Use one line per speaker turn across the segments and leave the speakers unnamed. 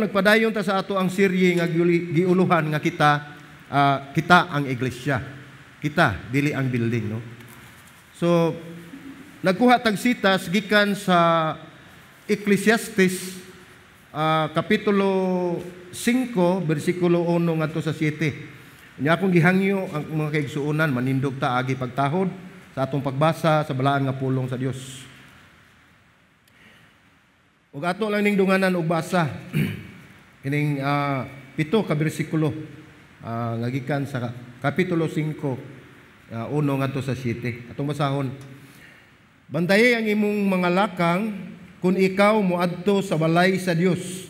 karon nagpadayon ta sa ato ang serye nga giuluhan nga kita ang iglesia. Kita dili ang building, no? So nagkuha tag sitas gikan sa Ecclesiastes kapitulo 5 bersikulo 1 ngadto sa 7. Nya akong gihangyo ang mga kaigsuonan manindog ta agi pagtahod sa atong pagbasa sa balaan nga pulong sa Dios. Ug ato lang ning dunganan og basa kining 7 ka bersikulo nga gikan sa kapitulo 5 1 ngadto sa 7. Atong basahon. Bantaye ang imong mga lakang kung ikaw moadto sa balay sa Dios.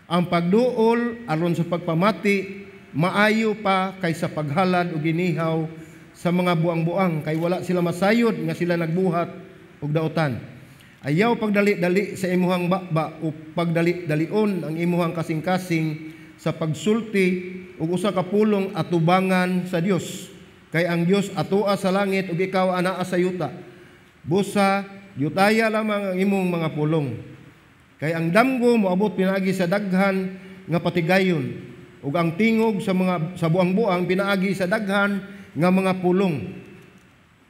Ang pagduol aron sa pagpamati maayo pa kaysa paghalad o ginihaw sa mga buang-buang kay wala sila masayod nga sila nagbuhat og daotan. Ayaw pagdali-dali sa imuhang bakba o pagdali-dalion ang imuhang kasing-kasing sa pagsulti ug usa ka pulong atubangan sa Dios. Kay ang Dios atoa sa langit ug ikaw anaa sa yuta. Busa yutaya lamang ang imong mga pulong. Kay ang damgo moabot pinaagi sa daghan nga patigayon ug ang tingog sa buang-buang pinaagi sa daghan nga mga pulong.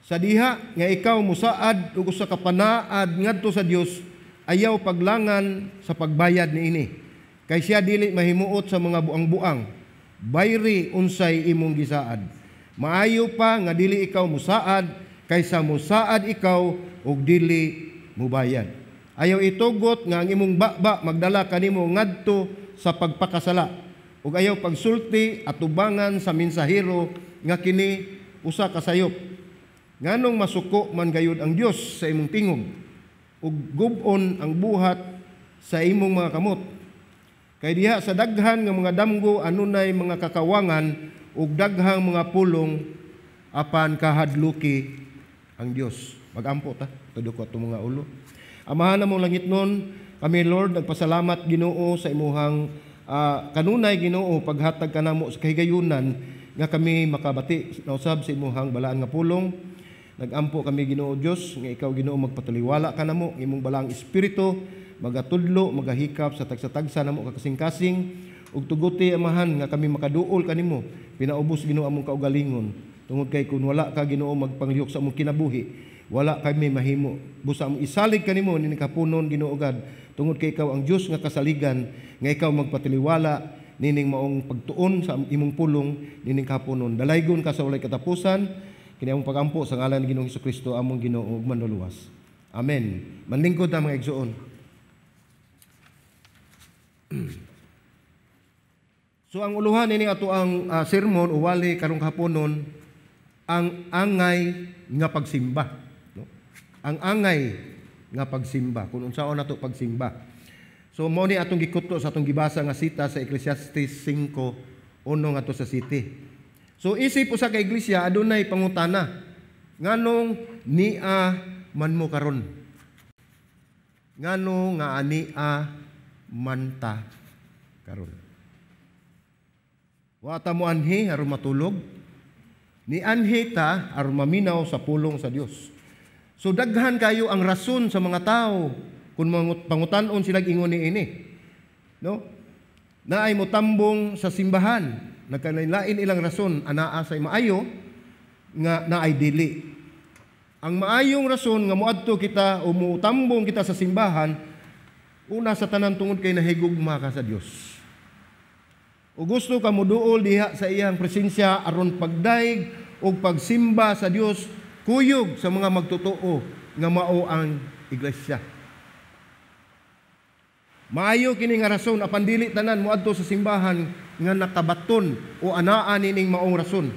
Sa diha nga ikaw musaad ug usa ka panaad ngadto sa Dios, ayaw paglangan sa pagbayad niini. Kay siya dili mahimuot sa mga buang-buang. Bayri unsay imong gisaad. Maayo pa nga dili ikaw musaad kaysa musaad ikaw ug dili mubayad. Ayaw itugot nga ang imong bakba magdala kanimo ngadto sa pagpakasala ug ayaw pagsulti at tubangan sa mensahero nga kini usa ka sayop. Nganong masuko man gayud ang Dios sa imong tingog ug gub-on ang buhat sa imong mga kamot. Kay diha sa daghan nga mga damgo anunay mga kakawangan ug daghang mga pulong apan kahadluki ang Dios. Magampo ta tudto ko atong mga ulo. Amahan namong langit nun, kami Lord nagpasalamat Ginoo sa imuhang kanunay Ginoo paghatag kanamo sa kahigayunan nga kami makabati nausab sa imuhang balaan nga pulong. Nagampo kami Ginoo Dios nga ikaw Ginoo magpataliwala kanamo imong balaang espiritu magatudlo magahikap sa tagsa-tagsa namo kakasing-kasing ug tuguti amahan nga kami makaduol kanimo pinaubos Ginoo among kaugalingon tungod kay kun wala ka Ginoo magpanglihok sa among kinabuhi wala kami mahimo busa among isalig kanimo ni kapunon Ginoo God tungod kay ikaw ang Dios nga kasaligan nga ikaw magpatiliwala nining maong pagtuon sa imong pulong nining kapunon dalaygon ka sa walay katapusan kini among pagampo sa ngalan ni Ginoong Hesukristo among Ginoo ug manluluwas. Amen. Manlingkod ta mga igsoon. So ang uluhan ini ato ang sermon uwali karong kahaponon ang angay nga pagsimba, no? Ang angay nga pagsimba kun unsaon nato pagsimba. So mao ni atong gikutlo sa atong gibasa nga sita sa Ecclesiastes 5:1 ngadto sa 7. So isip usa ka iglesia adunay pangutana. Nganong nia man mo karon? Ngano nga ania man ta karon? Wa ta mo anhi aron matulog, ni anhi ta aron maminaw sa pulong sa Dios. So daghan kayo ang rason sa mga tao kung pangutan-on sila ingon niini. No? Naay mo tambong sa simbahan, nagkalain ilang rason anaa say maayo nga naay dili. Ang maayong rason nga moadto kita o mutambong kita sa simbahan una sa tanan tungod kay nahigugma ka sa Dios. O gusto ka moduol diha sa iyang presensya aron pagdaig o pagsimba sa Dios kuyog sa mga magtotoo nga mao ang iglesia. Maayo kini nga rason apan dili tanan moadto sa simbahan nga nakabaton o anaa nining maong rason.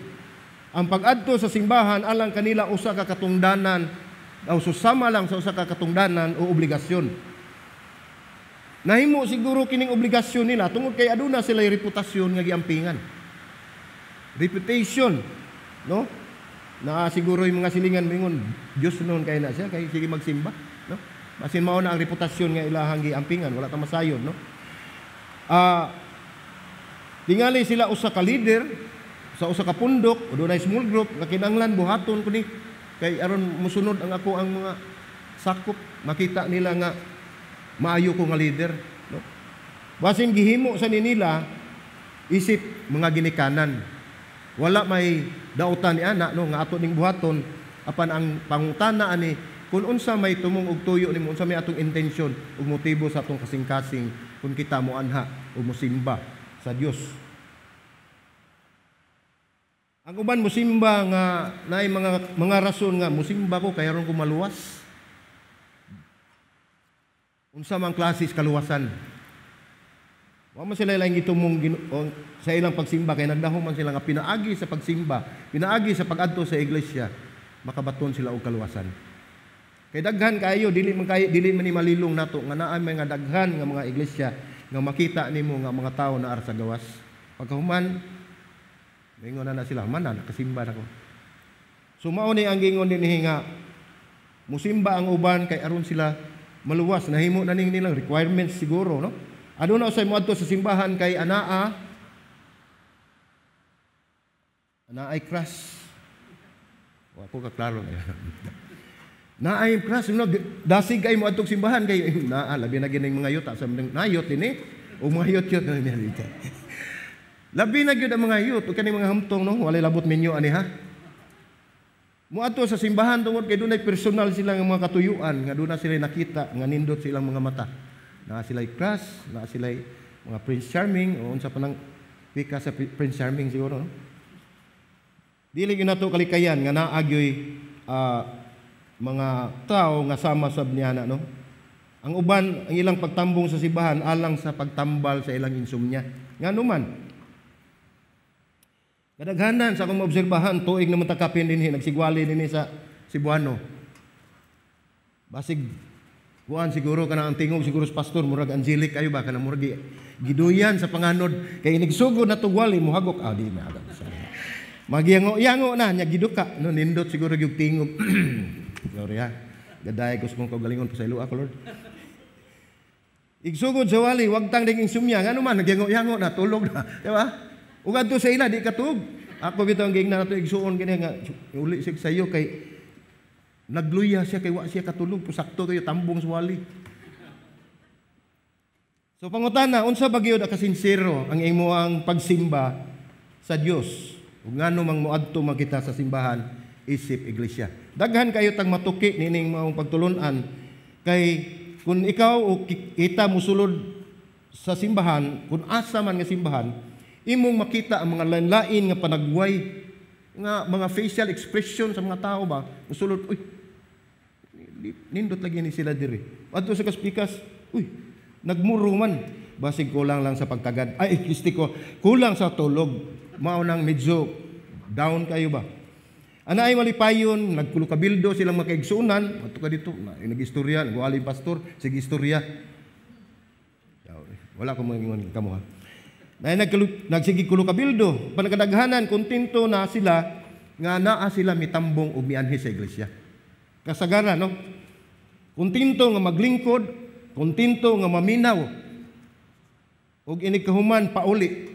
Ang pag-adto sa simbahan alang kanila usa ka katungdanan o susama lang sa usa ka katungdanan o obligasyon. Nahimo siguro kining obligasyon nila tungod kay aduna sila reputasyon nga giampingan. Reputation, no? Na siguro yung mga silingan mingon Dios noon kay na siya kay sige magsimba, no? Basin mao na ang reputasyon nga ilahang giampingan, wala ta masayon, no? Tingali sila usa ka leader sa usa ka pundok o dunay small group nga kinahanglan buhaton kuni kay aron musunod ang ako ang mga sakop makita nila nga maayo ko nga leader, no? Basin gihimo sa nila isip mga ginikanan. Wala may dautan ni ana no nga ato ning buhaton apan ang pangutana ani kung unsa may tumong og tuyo nimo, unsa may atong intensyon ug motibo sa atong kasing-kasing kung kita mo anha o mosimba sa Dios. Ang uban mosimba nga naay mga rason nga mosimba ko kay aron ko maluwas. Unsa man klase kaluwasan? Wa man sila lang gitumong sa ilang pagsimba kay nagdahom man sila nga pinaagi sa pagsimba, pinaagi sa pag-adto sa iglesia, makabaton sila og kaluwasan. Kay daghan kayo dili man ni malilong nato nga naa may nga daghan nga mga iglesia nga makita nimo nga mga tawo na ar sa gawas. Pagkahuman mingon na sila, man na nakasimba nako. So mao ni ang gingon dinhi nga musimba ang uban kay aron sila maluwas, nahimo na ning nilang requirements siguro, no? Aduna usay moadto sa simbahan kay anaa ay crush. Wa ko ka klaro na. Naay crush no dasig kay moadto simbahan kay naa labi na gining mga yuta sa nayot dinhi o mga yot na niya. Labi na gyud ang mga yut ug kani mga hamtong no walay labot minyo ani ha. Muadto sa simbahan tungod kay dunay personal sila nga mga katuyuan nga duna sila nakita nga nindot silang mga mata. Na sila crush, na sila mga Prince Charming o unsa pa nang pika sa Prince Charming siguro no. Dili gyud nato kalikayan nga naagyoy mga tao nga sama sab niya no. Ang uban ang ilang pagtambong sa simbahan alang sa pagtambal sa ilang insomnia. Nganuman kadaghanan sa akong maobserbahan tuig na matakapin dinhi nagsigwali dinhi sa Cebuano. Basig kuan siguro kana ang tingog siguro sa pastor murag angelic ayo ba kana murag giduyan sa panganod kay inig-sugod na tugwali mohagok di na agad. Magiyango-yango na nya giduka no nindot siguro gyud tingog. Glory ha. Gaday ko kung kaugalingon pa sa ilo ako Lord. Igsugod sa wali wag tang ding insomnia ngano man nagyango-yango na tulog na, di ba? Ug adto sa ila di katug. Ako bitaw ang gingna nato igsuon kini nga uli sig sayo kay nagluya siya kay wa siya katulog pusakto kayo tambong sa wali. So pangutana unsa ba gyud ka sincero ang imong pagsimba sa Dios? Ug ngano mang moadto makita sa simbahan isip iglesia. Daghan kayo tang matuki nining maong pagtulon-an kay kung ikaw o kita musulod sa simbahan, kung asa man nga simbahan, imong makita ang mga lain-lain nga panagway, nga mga facial expression sa mga tao ba, musulod, uy, nindot lagi ni sila diri. Adto sa kaspikas, uy, nagmuro man, basig kulang lang sa pagkagad, ay, ko, kulang sa tulog, mao nang medyo down kayo ba? Ana ay malipayon, nagkulukabildo silang makaigsunan, ato ka dito, nag-istorya, nag-uali pastor, sige istorya. Wala ko mga kamo ha. Nagsigi kulukabildo, panagkadaghanan, kontento na sila, nga naa sila mitambong o mianhi sa iglesia. Kasagaran, no? Kontento nga maglingkod, kontento nga maminaw, o inikahuman pauli.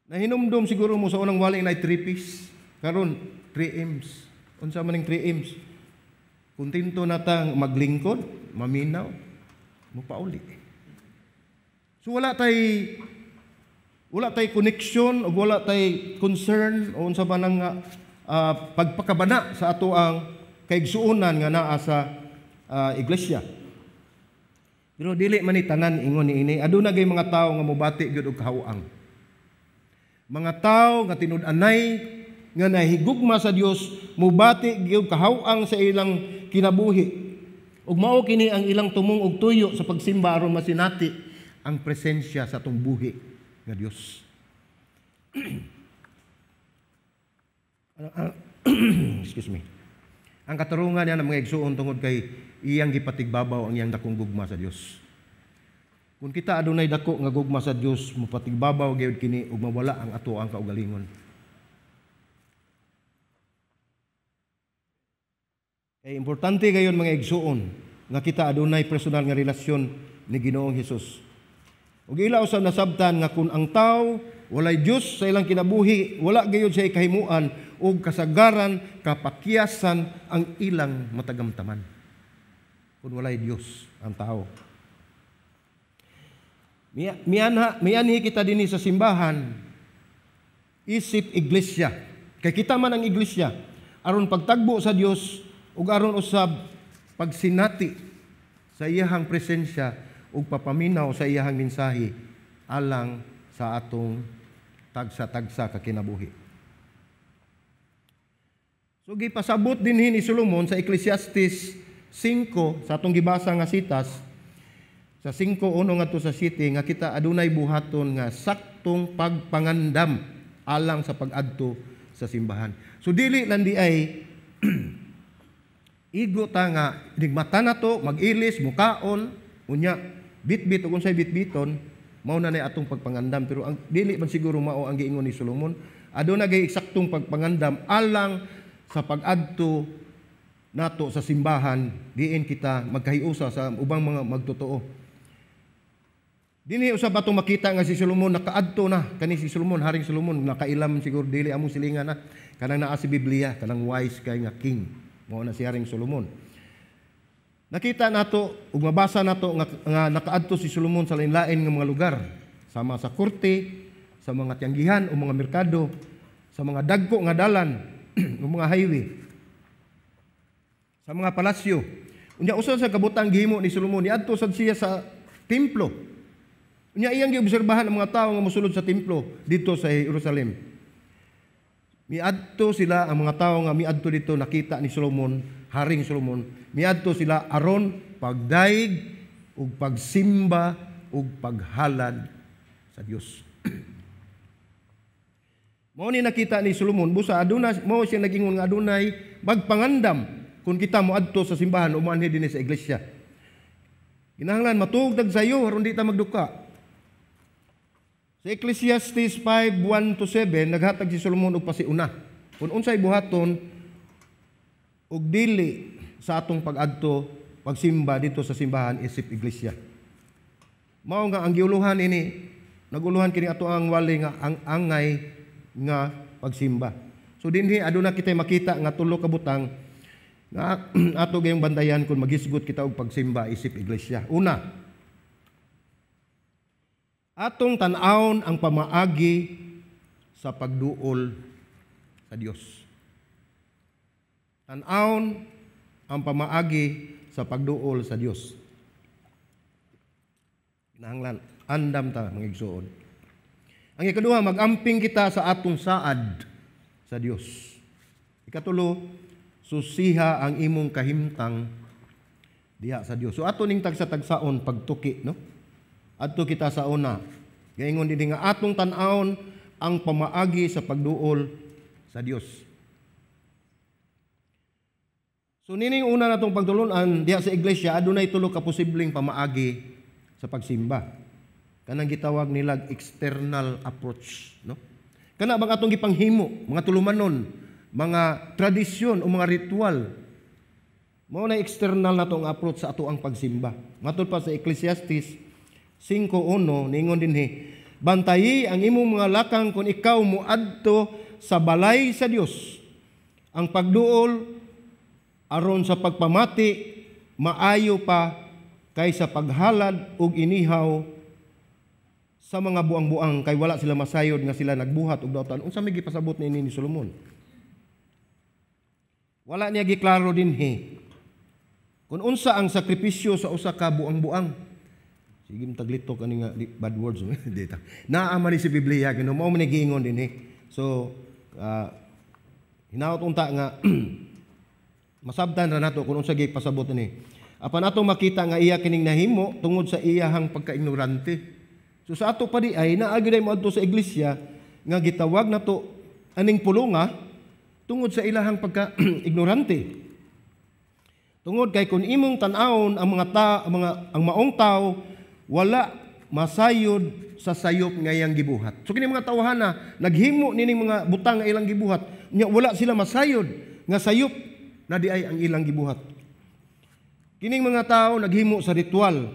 Nahinumdum siguro mo sa unang wali na 3Ps. Karon 3Ms. Unsa man ning 3Ms? Kontento natang maglingkod, maminaw, mupauli. So wala tay connection o wala tay concern o unsa ba nang pagpakabana sa ato ang kaigsuonan nga naa sa iglesia. Pero dili man ni tanan ingon niini. Aduna gay mga tawo nga mobati gyud og kahawang. Mga tao nga tinud-anay nga nahigugma sa Dios mubati gyud kahaw-ang sa ilang kinabuhi. Ug mao kini ang ilang tumong og tuyo sa pagsimba aron masinati ang presensya sa atong buhi nga Dios. Excuse me. Ang katarungan niya ng mga igsuon tungod kay iyang gipatigbabaw ang iyang dakong gugma sa Dios. Kung kita adunay dako nga gugma sa Dios, mupatigbabaw gyud kini ug mawala ang ato ang kaugalingon. Kay importante gayon mga igsuon nga kita adunay personal nga relasyon ni Ginoong Hesus. Ug ila usab nasabtan nga kung ang tawo walay Dios sa ilang kinabuhi, wala gayud siya kahimuan ug kasagaran, kapakyasan ang ilang matagamtaman. Kung walay Dios ang tao. Mianhi kita dinhi sa simbahan, isip iglesia. Kay kita man ang iglesia, aron pagtagbo sa Dios ug aron usab pagsinati sa iyahang presensya ug papaminaw sa iyahang mensahe alang sa atong tagsa-tagsa ka kinabuhi. So gipasabot dinhi ni Solomon sa Ecclesiastes 5 sa atong gibasa nga sitas sa 5:1 ngadto sa 7 nga kita adunay buhaton nga saktong pagpangandam alang sa pag-adto sa simbahan. So dili lang di ay igo ta nga digmata na to, mag-ilis, mukaon, unya bitbit ug unsay bitbiton, mao na nay atong pagpangandam. Pero ang dili man siguro mao ang giingon ni Solomon. Aduna gay eksaktong pagpangandam alang sa pag-adto nato sa simbahan, diin kita magkahiusa sa ubang mga magtotoo. Dinhi usab atong makita nga si Solomon nakaadto na kani si Solomon, Haring Solomon, nakailam siguro dili among silingan na kanang naa si Biblia, kanang wise kay nga king. Mao na si Haring Solomon. Nakita nato ug mabasa nato nga nakaadto si Solomon sa lain-lain nga mga lugar, sama sa korte, sa mga tiyanggihan o mga merkado, sa mga dagko nga dalan o mga highway, sa mga palasyo. Unya usa sa kabutang gihimo ni Solomon, niadto sad siya sa templo. Unya iyang giobserbahan ang mga tawo nga mosulod sa templo dito sa Jerusalem. Miadto sila ang mga tawo nga miadto dito, nakita ni Solomon, Haring Solomon, miadto sila aron pagdaig ug pagsimba ug paghalad sa Dios. Mao ni nakita ni Solomon, busa aduna mao siya nagingon nga adunay magpangandam kung kita moadto sa simbahan o manhi dinhi sa iglesia. Kinahanglan matugdag sayo aron di ta magduka. Sa Ecclesiastes 5:1-7 naghatag si Solomon og pasiuna kung unsay buhaton og dili sa atong pag-adto pagsimba dito sa simbahan isip iglesia. Mao nga ang giuluhan ini, naguluhan kini ato ang wali nga ang angay nga pagsimba. So dinhi aduna kita makita nga tulo ka butang nga ato gayong bandayan kung maghisgot kita og pagsimba isip iglesia. Una, atong tan-awon ang pamaagi sa pagduol sa Dios. Tan-awon ang pamaagi sa pagduol sa Dios. Kinahanglan andam ta mga igsoon. Ang ikaduha, magamping kita sa atong saad sa Dios. Ikatulo, susiha ang imong kahimtang diha sa Dios. So ato ning tagsa-tagsaon pagtuki, no? Adto kita sa una. Gaingon dinhi nga atong tan-awon ang pamaagi sa pagduol sa Dios. So nining una natong pagtulon-an diha sa iglesia adunay tulo ka posibleng pamaagi sa pagsimba. Kanang gitawag nila external approach, no? Kana bang atong gipanghimo, mga tulumanon, mga tradisyon o mga ritual. Mao na external natong approach sa ato ang pagsimba. Matod pa sa Ecclesiastes 5:1 ningon dinhi, bantayi ang imong mga lakang kung ikaw moadto sa balay sa Dios. Ang pagduol aron sa pagpamati maayo pa kaysa paghalad ug inihaw sa mga buang-buang kay wala sila masayod nga sila nagbuhat og dautan. Unsa may gipasabot niini ni Solomon? Wala niya giklaro dinhi kung unsa ang sakripisyo sa usa ka buang-buang. Sige taglito kani nga bad words dita. Naa man ni sa Biblia kino mao man giingon dinhi. So hinaot unta nga masabtan ra nato kung unsa gipasabot ni. Apan ato makita nga iya kining nahimo tungod sa iyahang pagka-ignorante. So sa ato pa di ay naagi day moadto sa iglesia nga gitawag nato aning pulonga tungod sa ilahang pagka-ignorante. Tungod kay kun imong tan-awon ang ang maong tao wala masayod sa sayop nga iyang gibuhat. So kini mga tawhana naghimo nining mga butang nga ilang gibuhat, nya wala sila masayod nga sayop na di ay ang ilang gibuhat. Kining mga tao naghimo sa ritual,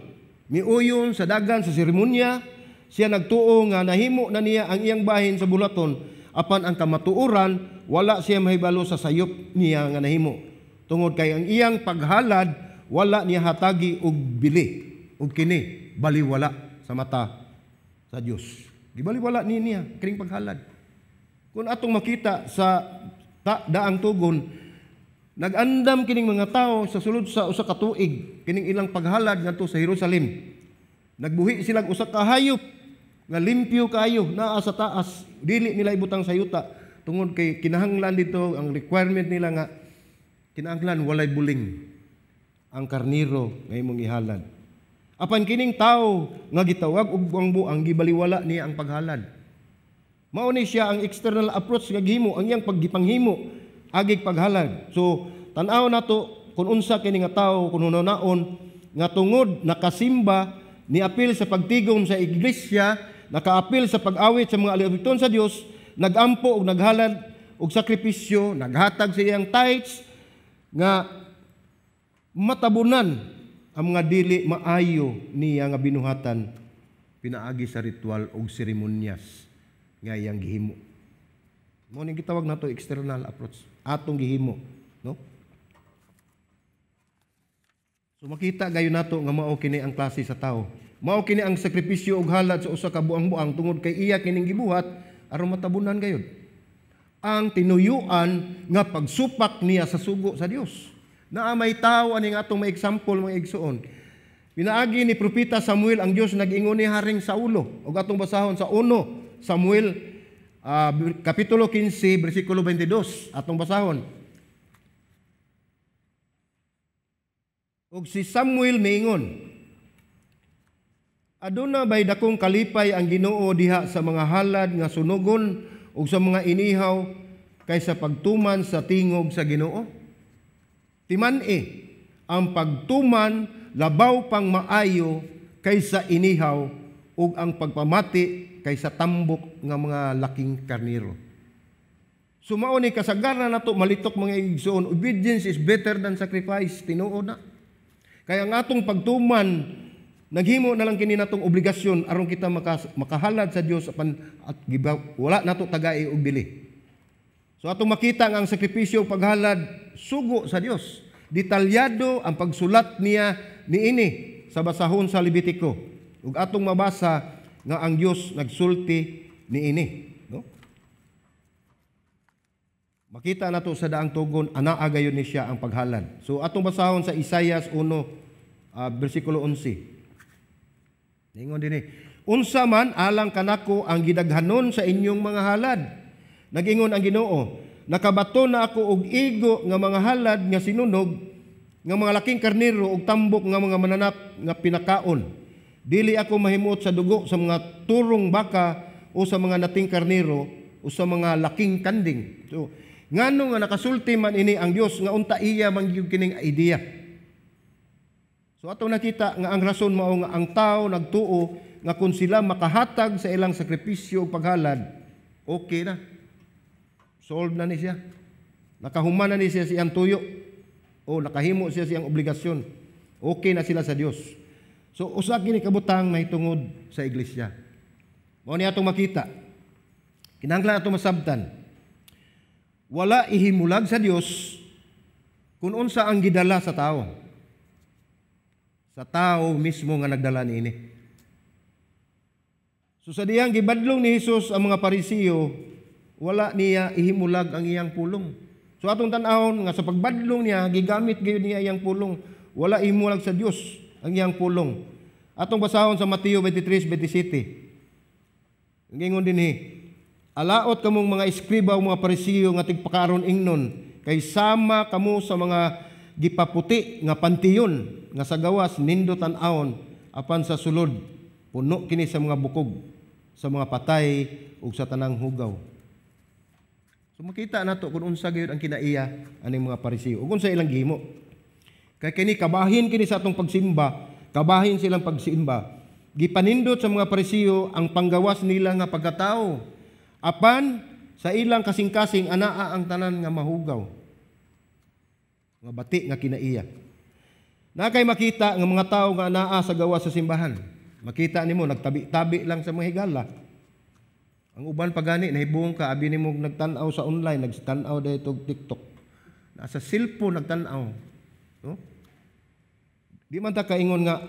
miuyon sa dagan sa seremonya. Siya nagtuo nga nahimo na niya ang iyang bahin sa bulaton, apan ang kamatuoran wala siya mahibalo sa sayop niya nga nahimo. Tungod kay ang iyang paghalad wala niya hatagi og bili ug kini baliwala sa mata sa Dios. Gibaliwala niya kining paghalad. Kung atong makita sa daang tugon, nag-andam kining mga tao sa sulod sa usa ka tuig kining ilang paghalad ngadto sa Jerusalem. Nagbuhi silang usa ka hayop nga limpyo kaayo naa sa taas, dili nila ibutang sa yuta tungod kay kinahanglan dito ang requirement nila nga kinahanglan walay buling ang karniro nga imong ihalad. Apan kining tao nga gitawag og buang-buang gibaliwala niya ang paghalad. Mao ni siya ang external approach nga gihimo ang iyang paggipanghimo agig paghalad. So tan-aw nato kung unsa kini nga tao kun naon nga tungod nakasimba ni apil sa pagtigom sa iglesia, nakaapil sa pag-awit sa mga alibuton sa Dios, nagampo og naghalad og sakripisyo, naghatag sa iyang tithes nga matabunan ang mga dili maayo niya nga binuhatan pinaagi sa ritual og seremonyas nga iyang gihimo. Mao ning gitawag nato external approach atong gihimo, no? So makita gayon nato nga mao kini ang klase sa tao. Mao kini ang sakripisyo og halad sa usa ka buang-buang tungod kay iya kining gibuhat aron matabunan gayon ang tinuyuan nga pagsupak niya sa sugo sa Dios. Naa may tao aning atong may example mga igsuon. Pinaagi ni propeta Samuel ang Dios nag-ingon ni Haring Saulo ug atong basahon sa 1 Samuel kapitulo 15 bersikulo 22 atong basahon. Ug si Samuel miingon, aduna bay dakong kalipay ang Ginoo diha sa mga halad nga sunugon ug sa mga inihaw kaysa pagtuman sa tingog sa Ginoo? Timan-e, ang pagtuman labaw pang maayo kaysa inihaw ug ang pagpamati kaysa tambok nga mga laking karniro. Sumao ni kasagaran nato malitok mga igsoon, obedience is better than sacrifice, tinuo na. Kaya ang atong pagtuman naghimo na lang kini natong obligasyon aron kita makahalad sa Dios at wala nato tagai og bili. So atong makita nga ang sakripisyo ug paghalad sugo sa Dios. Detalyado ang pagsulat niya niini sa basahon sa Levitiko. Ug atong mabasa nga ang Dios nagsulti niini, no? Makita nato sa daang tugon anaa gayon ni siya ang paghalad. So atong basahon sa Isaias 1 bersikulo 11. Ningon dinhi, unsa man alang kanako ang gidaghanon sa inyong mga halad? Nag-ingon ang Ginoo, nakabato na ako og igo nga mga halad nga sinunog, nga mga laking karniro og tambok nga mga mananap nga pinakaon. Dili ako mahimot sa dugo sa mga turong baka o sa mga nating karniro o sa mga laking kanding. So, ngano nga nakasulti man ini ang Dios nga unta iya mangyud kining idea. So ato nakita nga ang rason mao nga ang tao nagtuo nga kung sila makahatag sa ilang sakripisyo ug paghalad, okay na. Solve na ni siya. Nakahuman na ni siya siyang tuyo. O nakahimo siya siyang obligasyon. Okay na sila sa Dios. So usa kini kabutang mahitungod sa iglesia. Mao ni atong makita. Kinahanglan atong masabtan. Wala ihimulag sa Dios kung unsa ang gidala sa tao. Sa tao mismo nga nagdala niini. So sa diyang gibadlong ni Hesus ang mga Parisiyo, wala niya ihimulag ang iyang pulong. So atong tan-awon nga sa pagbadlong niya gigamit gyud niya iyang pulong, wala ihimulag sa Dios ang iyang pulong. Atong basahon sa Mateo 23:27. Ngingon dinhi, alaot kamong mga eskriba o mga Parisiyo nga tigpakaron ingnon, kay sama kamo sa mga gipaputi nga pantiyon nga sa gawas nindo tan-awon apan sa sulod puno kini sa mga bukog, sa mga patay ug sa tanang hugaw. So makita nato kung unsa gyud ang kinaiya aning mga Parisiyo ug unsa ilang gihimo. Kay kini kabahin kini sa atong pagsimba, kabahin silang pagsimba. Gipanindot sa mga Parisiyo ang panggawas nila nga pagkatao. Apan sa ilang kasing-kasing anaa ang tanan nga mahugaw. Nga bati nga kinaiya. Na kay makita nga mga tao nga anaa sa gawas sa simbahan. Makita nimo nagtabi-tabi lang sa mga higala. Ang uban pagani nahibong ka abi nimo nagtan-aw sa online, nagtan-aw dayto TikTok. Nasa cellphone nagtan-aw. No? Di man ta kaingon nga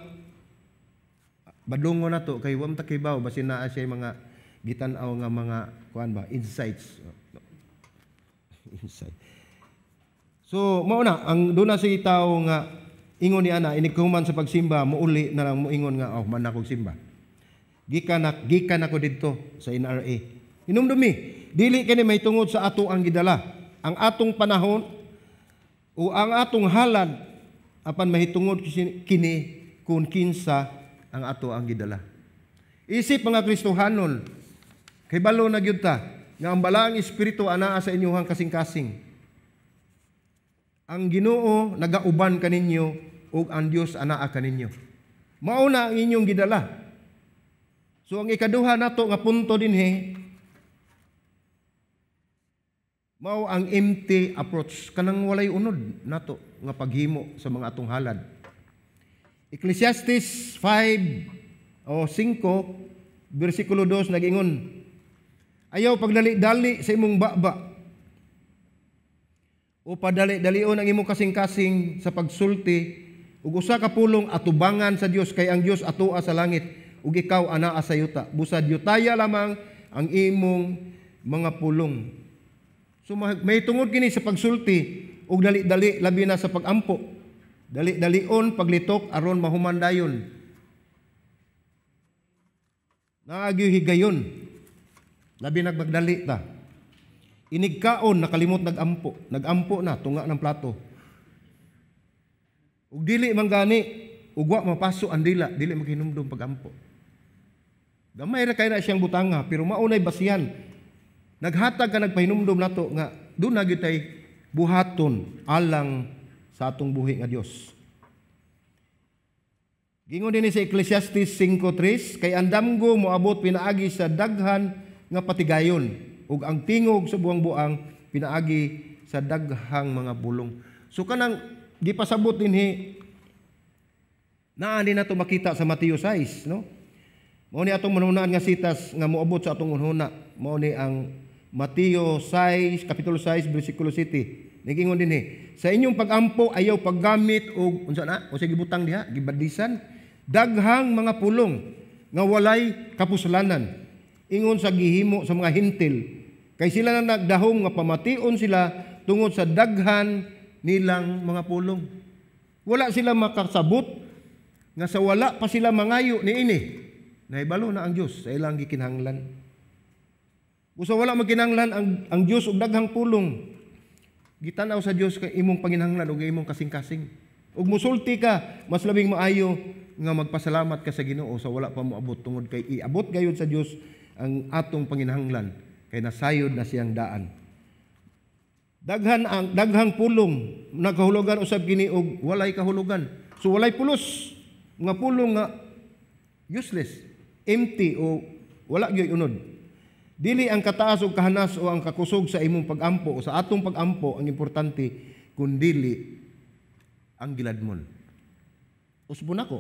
badungo na to kay wam takibaw basin naa siya mga gitan-aw nga mga kuan ba insights. Insight. So mao na ang duna sa tawo nga ingon ni ana inighuman sa pagsimba muuli na lang moingon nga man ako simba. Gikan ako didto sa NRA. Hinumdumi dili kini may tungod sa ato ang gidala. Ang atong panahon o ang atong halad apan mahitungod kini kung kinsa ang ato ang gidala. Isip mga Kristohanon, kay balo na gyud ta nga ang balaang espiritu anaa sa inyong kasing-kasing. Ang Ginoo nagauban kaninyo ug ang Dios anaa kaninyo. Mao na ang inyong gidala. So ang ikaduha nato nga punto dinhi mao ang empty approach kanang walay unod nato nga paghimo sa mga atong halad. Ecclesiastes 5 o 5 bersikulo 2 nagingon, ayaw pagdali-dali sa imong baba o padali-dalion ang imong kasing-kasing sa pagsulti ug usa ka pulong atubangan sa Dios kay ang Dios atoa sa langit ug ikaw anaa sa yuta. Busad yutaya lamang ang imong mga pulong. So may tungod kini sa pagsulti ug dali-dali labi na sa pagampo. Dali-dalion paglitok aron mahumandayon. Naagyo higayon. Labi nagmagdali ta. Inigkaon nakalimot nagampo. Nagampo na tunga ng plato. Ug dili man gani ug wa mapaso ang dila, dili maghinumdum pagampo. Gamay ra kay na siyang butanga pero maunay basihan. Naghatag ka nagpahinumdum nato nga doon na gitay buhaton alang sa atong buhi nga Dios. Gingon din sa Ecclesiastes 5:3 kay andamgo moabot pinaagi sa daghan nga patigayon ug ang tingog sa buang-buang pinaagi sa daghang mga bulong. So kanang gipasabot dinhi naa din nato makita sa Mateo 6, no? Mao ni atong manunaan nga sitas nga moabot sa atong unhuna. Mao ni ang Mateo 6, kapitulo 6, bersikulo 7. Nagingon din sa inyong pagampo ayaw paggamit og unsa na? O sige butang diha, gibadisan daghang mga pulong nga walay kapusalanan. Ingon sa gihimo sa mga hintil kay sila na nagdahom nga pamation sila tungod sa daghan nilang mga pulong. Wala sila makasabot nga sa wala pa sila mangayo niini. Nahibalo na ang Dios sa ilang gikinahanglan. Busa wala maginanglan ang Dios og daghang pulong. Gitanaw sa Dios kay imong panginahanglan ug imong kasing-kasing. Ug musulti ka, mas labing maayo nga magpasalamat ka sa Ginoo sa wala pa moabot tungod kay iabot gayud sa Dios ang atong panginahanglan kay nasayod na siyang daan. Daghang pulong nagkahulugan usab kini og walay kahulugan. So walay pulos nga pulong nga useless, empty o wala gyud unod. Dili ang kataas o kahanas o ang kakusog sa imong pagampo o sa atong pagampo ang importante kundili ang giladmon. Usbon ako.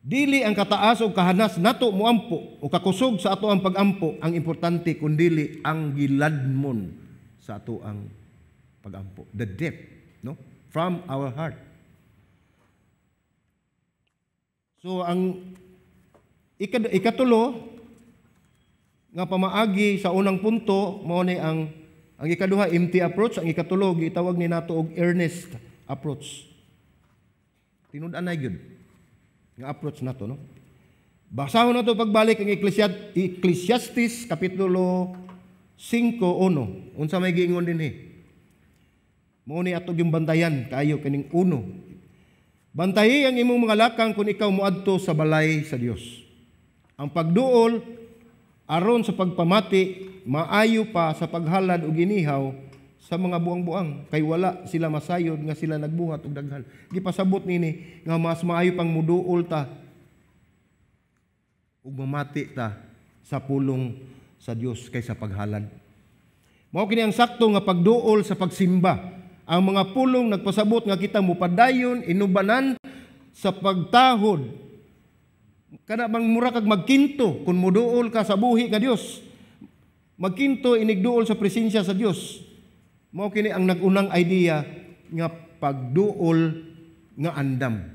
Dili ang kataas o kahanas nato moampo o kakusog sa ato ang pagampo ang importante kundili ang giladmon sa ato ang pagampo. The depth, no? From our heart. So ang ikatulo nga pamaagi sa unang punto mao ni ang ikaduha empty approach, ang ikatulo gitawag ni nato og earnest approach. Tinud-an na gyud nga approach nato, no? Basahon nato pagbalik ang Ecclesiastes kapitulo 5:1. Unsa may giingon dinhi? Mao ni ato gyud bantayan kaayo kining 1. Bantayi ang imong mga lakang kung ikaw moadto sa balay sa Dios. Ang pagduol aron sa pagpamati, maayo pa sa paghalad o ginihaw sa mga buang-buang. Kay wala sila masayod nga sila nagbuhat og daghan. Gipasabot nini nga mas maayo pang muduol ta ug mamati ta sa pulong sa Dios kaysa paghalad. Mao kini ang sakto nga pagduol sa pagsimba. Ang mga pulong nagpasabot nga kita mupadayon, inubanan sa pagtahod. Kana bang mura kag magkinto kung muduol ka sa buhi nga Dios. Magkinto inigduol sa presensya sa Dios. Mao kini ang nagunang idea nga pagduol nga andam.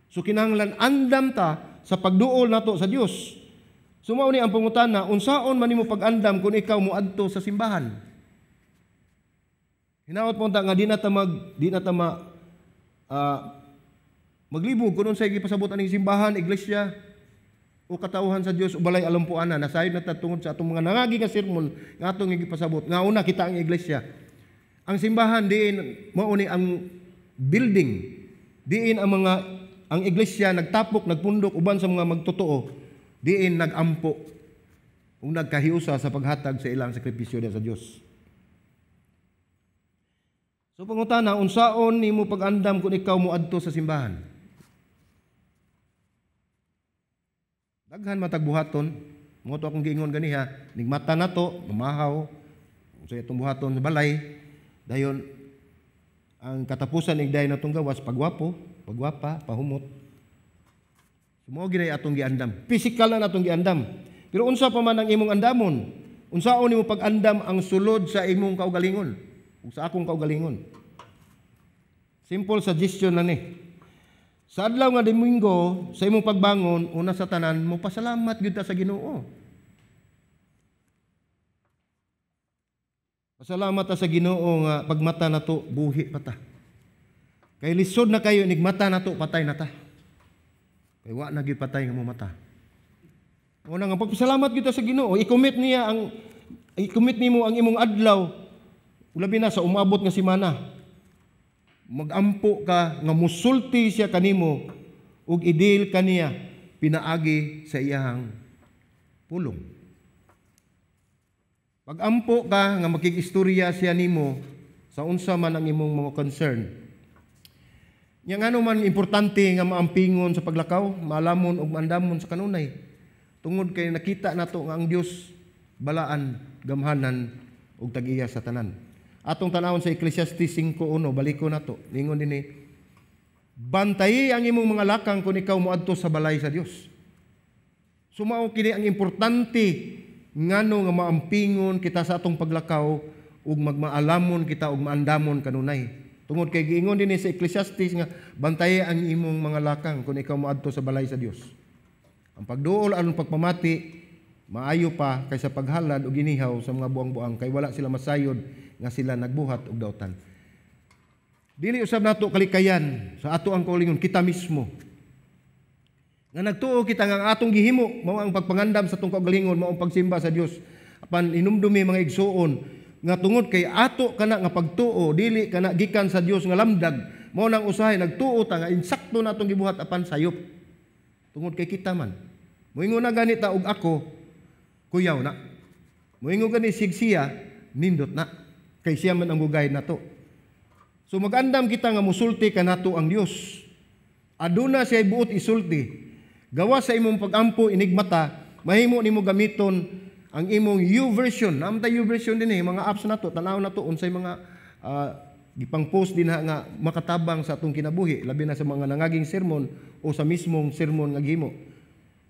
So kinahanglan andam ta sa pagduol nato sa Dios. So mao ni ang pangutana, unsaon man nimo pag-andam kung ikaw moadto sa simbahan? Hinaot mo ta nga di na ta maglibog kung unsay gipasabot aning simbahan, iglesia o katauhan sa Dios o balay alampuana. Nasayod na ta tungod sa atong mga nangagi nga sermon nga atong gipasabot. Nga una kita ang iglesia. Ang simbahan diin mao ni ang building. Diin ang iglesia nagtapok, nagpundok uban sa mga magtotoo. Diin nagampo ug nagkahiusa sa paghatag sa ilang sakripisyo sa Dios. So pangutana, unsaon nimo pag-andam kung ikaw moadto sa simbahan? Daghan matag buhaton, mo to akong giingon ganiha, nigmata nato, mamahaw, unsay atong buhaton sa balay, dayon ang katapusan ning day natong gawas pagwapo, pagwapa, pahumot. Sumo ginay atong giandam. Physical na atong giandam. Pero unsa pa man ang imong andamon? Unsaon nimo pag-andam ang sulod sa imong kaugalingon? Ug sa akong kaugalingon. Simple suggestion na ni. Sa adlaw nga Domingo, sa imong pagbangon, una sa tanan, mo pasalamat gyud ta sa Ginoo. Pasalamat ta sa Ginoo nga pagmata nato buhi pa ta. Kay lisod na kayo nigmata nato patay na ta. Kay wa na gyud patay nga mo mata. Una nga pagpasalamat gyud ta sa Ginoo, i-commit nimo ang imong adlaw labi na sa umabot nga semana. Magampo ka nga musulti siya kanimo ug idil kaniya pinaagi sa iyang pulong. Pagampo ka nga makikistorya siya nimo sa unsa man ang imong mga concern. Nya ngano man importante nga maampingon sa paglakaw, maalamon ug maandamon sa kanunay. Tungod kay nakita nato nga ang Dios balaan, gamhanan ug tag-iya sa tanan. Atong tanawon sa Ecclesiastes 5:1, baliko nato. Ningon dinhi, bantayi ang imong mga lakang kung ikaw moadto sa balay sa Dios. Sumao kini ang importante ngano nga maampingon kita sa atong paglakaw ug magmaalamon kita ug maandamon kanunay. Tungod kay giingon dinhi sa Ecclesiastes nga bantayi ang imong mga lakang kung ikaw moadto sa balay sa Dios. Ang pagduol aron pagpamati maayo pa kaysa paghalad o ginihaw sa mga buang-buang kay wala sila masayod nga sila nagbuhat og dautan. Dili usab nato kalikayan sa ato ang kaulingon kita mismo. Nga nagtuo kita nga ang atong gihimo mao ang pagpangandam sa atong kaugalingon, mao ang pagsimba sa Dios. Apan inumdumi mga igsuon nga tungod kay ato kana nga pagtuo dili kana gikan sa Dios nga lamdag, mao nang usahay nagtuo ta nga insakto natong gibuhat apan sayop. Tungod kay kita man. Moingon na ganita og ako kuyaw na. Moingon gani sigsiya nindot na. Kay siya man ang bugay nato. So magandam kita nga musulti kanato ang Dios. Aduna siya buot isulti. Gawa sa imong pagampo inigmata, mahimo nimo gamiton ang imong YouVersion. Namta YouVersion din mga apps nato, tanaw nato unsay mga gipang-post din nga makatabang sa atong kinabuhi, labi na sa mga nangaging sermon o sa mismong sermon nga gihimo.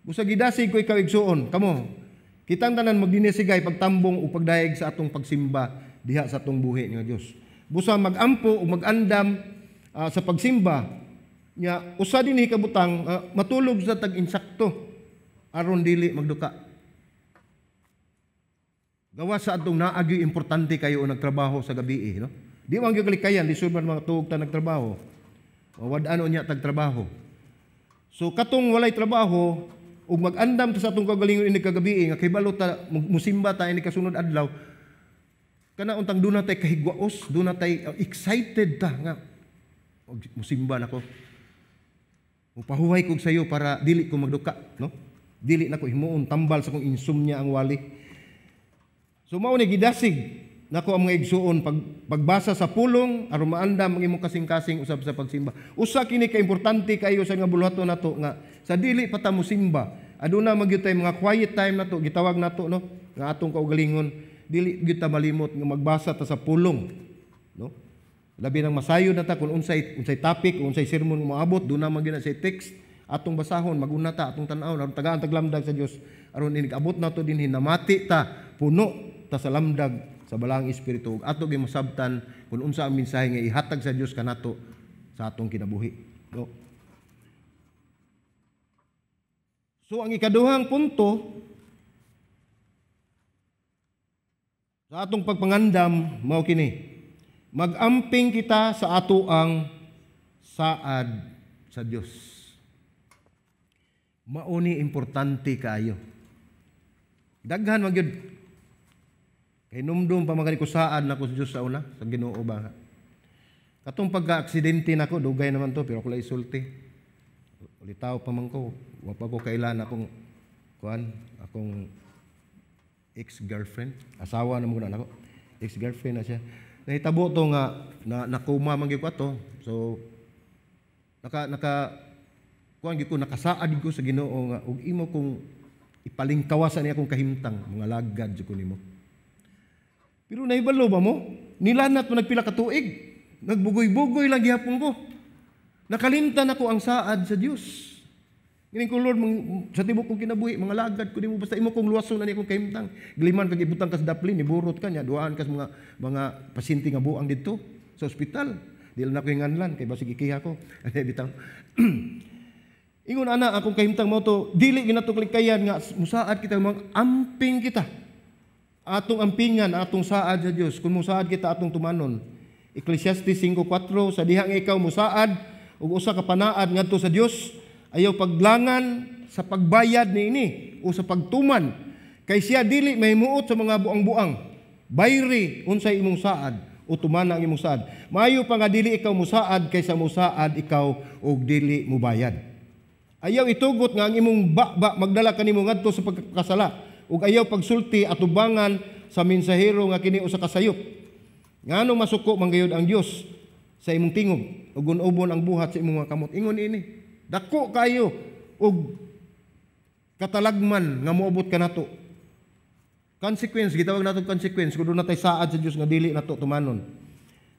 Busa gidasig ko ikaw igsuon, kamo. Kitang tanan magdinisigay pagtambong o pagdayeg sa atong pagsimba diha sa atong buhi nga Dios. Busa magampo o magandam sa pagsimba nya usa dinhi kabutang matulog sa tag-insakto aron dili magduka. Gawa sa atong naagi importante kayo nagtrabaho sa gabi, no? Di man gyud kalikayan lisod man mga tuog ta nagtrabaho. Wad-ano nya tagtrabaho. So katong walay trabaho ug mag-andam ta sa atong kagalingon ini kagabi nga kay balo ta musimba ta ini kasunod adlaw. Kana untang duna tay kahigwaos, duna tay excited ta nga musimba nako. Upahuhay kog sayo para dili ko magduka, no? Dili nako himuon tambal sa kong insomnia ang wali. So mao ni gidasig nako ang mga igsuon pagbasa sa pulong aron maandam ang imong kasing-kasing usab sa pagsimba. Usa kini ka importante kayo sa nga buluhaton nato nga sa dili pa ta musimba. Aduna magyud tay mga quiet time nato, gitawag nato, no? Nga atong kaugalingon. Dili gyud ta malimot nga magbasa ta sa pulong, no? Labi nang masayon na ta kung unsay topic, unsay sermon moabot, do na magyud na say text atong basahon, maguna ta atong tan-aw aron tagaan taglamdag sa Dios aron inigabot nato dinhi namati ta puno ta sa lamdag sa balaang espiritu ug ato gyud masabtan kung unsa ang mensahe nga ihatag sa Dios kanato sa atong kinabuhi, no? So ang ikaduhang punto sa atong pagpangandam mao kini. Mag-amping kita sa ato ang saad sa Dios. Mao ni importante kaayo. Daghan man gyud. Kay numdum pa man ko saad nako sa Dios sa una, sa Ginoo ba. Katong pagka-aksidente nako dugay naman to pero ako lay isulti. Ulitaw pa man ko, wa pa ko kailan akong akong ex-girlfriend, asawa na mo na nako. Ex-girlfriend na siya. Nahitabo to nga nakuma man gyud ko ato. So nakasaad ko sa Ginoo nga ug imo kung ipalingkawasan niya akong kahimtang mga lagad jud ko nimo. Pero nahibalo ba mo? Nilanat mo nagpila ka tuig. Nagbugoy-bugoy lang gihapon ko. Nakalimtan ako ang saad sa Dios. Gining ko Lord sa tibok kong kinabuhi mga lagad ko nimo basta imo kong luwason ani akong kahimtang. Gliman kag ibutang kas daplin iburot ka nya duaan kas mga pasyente nga buang didto sa ospital. Dili na ko hinganlan kay basig ikiha ko. Ani bitaw. Ingon ana akong kahimtang mo to dili ginato klikayan nga musaad kita amping kita. Atong ampingan atong saad sa Dios kun musaad kita atong tumanon. Ecclesiastes 5:4 sa diha nga ikaw musaad ug usa ka panaad ngadto sa Dios ayaw paglangan sa pagbayad niini o sa pagtuman kay siya dili mahimuot sa mga buang-buang bayri unsay imong saad o tumana ang imong saad maayo pa nga dili ikaw musaad kaysa musaad ikaw og dili mo bayad ayaw itugot nga ang imong bakba magdala kanimo ngadto sa pagkakasala ug ayaw pagsulti atubangan sa mensahero nga kini usa ka sayop ngano masuko man gayud ang Dios sa imong tingog ug gun-ubon ang buhat sa imong mga kamot ingon ini dako kayo og katalagman nga moabot ka nato. Consequence gitawag nato consequence kun natay saad sa Dios nga dili nato tumanon.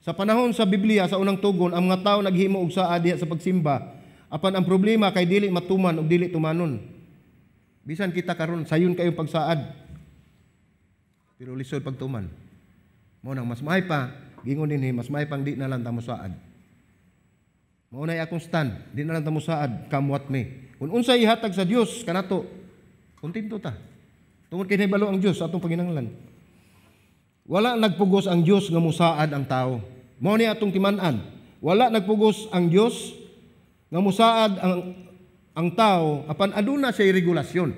Sa panahon sa Biblia sa unang tugon ang mga tawo naghimo og saad diha sa pagsimba apan ang problema kay dili matuman og dili tumanon. Bisan kita karon sayon kayong pagsaad. Pero lisod pagtuman. Mao nang mas maay pa gingon dinhi mas maay pang di na lang ta mo saad. Maunay akong stand, di na lang tamo saad, come what may. Kung unsay ihatag sa Dios kanato, kontento ta. Tungod kay nahibalo ang Dios atong panginahanglan. Wala nagpugos ang Dios nga musaad ang tao. Mao ni atong timan-an. Wala nagpugos ang Dios nga musaad ang tao apan aduna say regulasyon.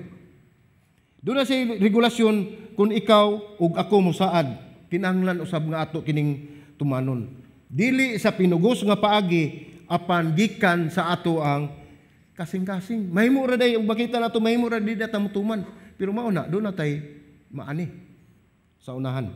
Duna say regulasyon kung ikaw ug ako musaad, kinahanglan usab nga ato kining tumanon. Dili sa pinugos nga paagi apan gikan sa ato ang kasing-kasing. Mahimo ra day ug makita nato mahimo ra di data mutuman. Pero mao na do na tay maani sa unahan.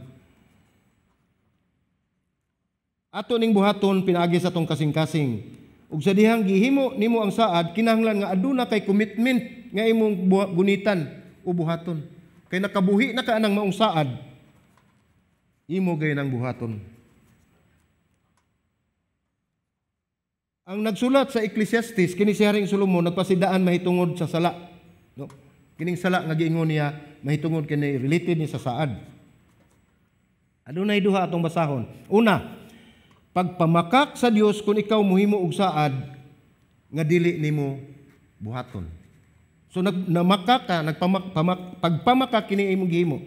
Ato ning buhaton pinaagi sa tong kasing-kasing. Ug sa dihang gihimo nimo ang saad kinahanglan nga aduna kay commitment nga imong gunitan o buhaton. Kay nakabuhi na ka anang maong saad imo gay nang buhaton. Ang nagsulat sa Ecclesiastes kini si Haring Solomon nagpasidaan mahitungod sa sala. No? Kining sala nga giingon niya mahitungod kini related ni sa saad. Adunay duha atong basahon. Una, pagpamakak sa Dios kung ikaw muhimo og saad nga dili nimo buhaton. So namakak ka, pagpamakak kini imong gihimo.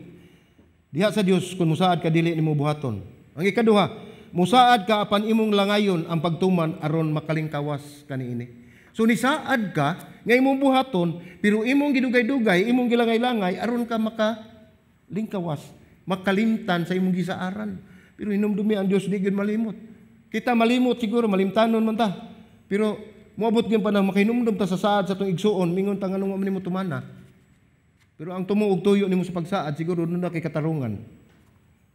Diha sa Dios kung musaad ka dili nimo buhaton. Ang ikaduha, musaad ka apan imong langayon ang pagtuman aron makalingkawas kaniini. So nisaad ka nga imong buhaton pero imong gidugay-dugay, imong gilangay-langay aron ka makalingkawas, makalimtan sa imong gisaaran. Pero hinumdumi ang Dios di gyud malimot. Kita malimot siguro malimtanon man ta. Pero moabot gyud pa nang makahinumdum ta sa saad sa tong igsuon mingon ta nganong man nimo tumana. Pero ang tumo og tuyo nimo sa pagsaad siguro nun na kay katarungan.